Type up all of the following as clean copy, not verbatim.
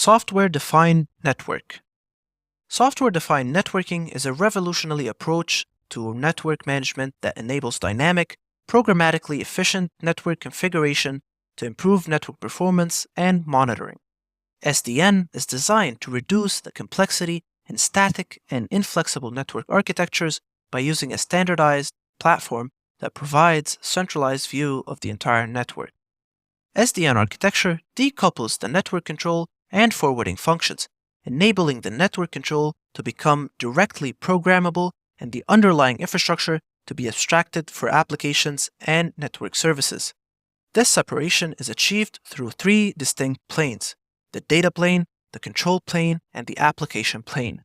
Software-defined network. Software-defined networking is a revolutionary approach to network management that enables dynamic, programmatically efficient network configuration to improve network performance and monitoring. SDN is designed to reduce the complexity in static and inflexible network architectures by using a standardized platform that provides a centralized view of the entire network. SDN architecture decouples the network control and forwarding functions, enabling the network control to become directly programmable and the underlying infrastructure to be abstracted for applications and network services. This separation is achieved through three distinct planes: the data plane, the control plane, and the application plane.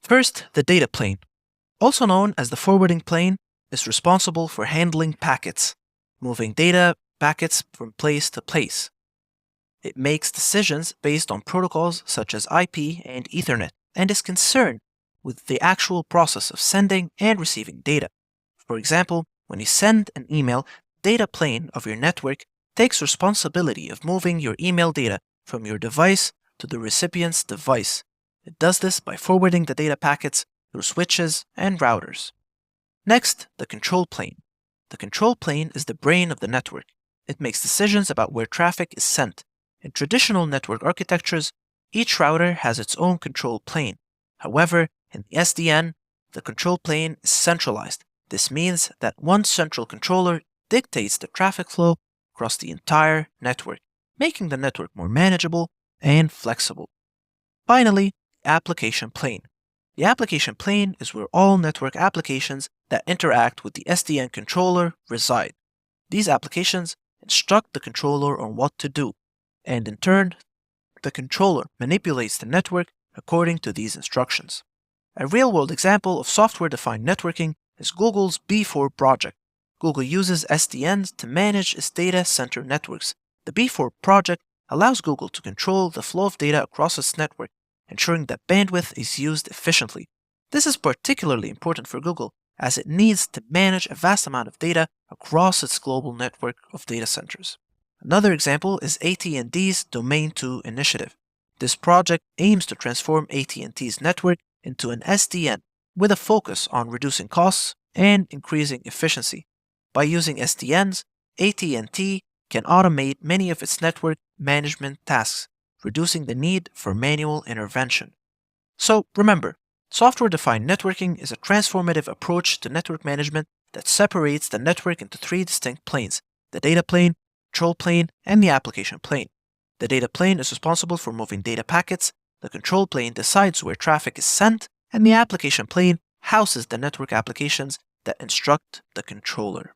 First, the data plane, also known as the forwarding plane, is responsible for handling packets, moving data packets from place to place. It makes decisions based on protocols such as IP and Ethernet and is concerned with the actual process of sending and receiving data. For example, when you send an email, the data plane of your network takes responsibility of moving your email data from your device to the recipient's device. It does this by forwarding the data packets through switches and routers. Next, the control plane. The control plane is the brain of the network. It makes decisions about where traffic is sent. In traditional network architectures, each router has its own control plane. However, in the SDN, the control plane is centralized. This means that one central controller dictates the traffic flow across the entire network, making the network more manageable and flexible. Finally, the application plane. The application plane is where all network applications that interact with the SDN controller reside. These applications instruct the controller on what to do, and in turn, the controller manipulates the network according to these instructions. A real-world example of software-defined networking is Google's B4 project. Google uses SDNs to manage its data center networks. The B4 project allows Google to control the flow of data across its network, ensuring that bandwidth is used efficiently. This is particularly important for Google, as it needs to manage a vast amount of data across its global network of data centers. Another example is AT&T's Domain 2 initiative. This project aims to transform AT&T's network into an SDN with a focus on reducing costs and increasing efficiency. By using SDNs, AT&T can automate many of its network management tasks, reducing the need for manual intervention. So remember, software-defined networking is a transformative approach to network management that separates the network into three distinct planes: the data plane, control plane, and the application plane. The data plane is responsible for moving data packets, the control plane decides where traffic is sent, and the application plane houses the network applications that instruct the controller.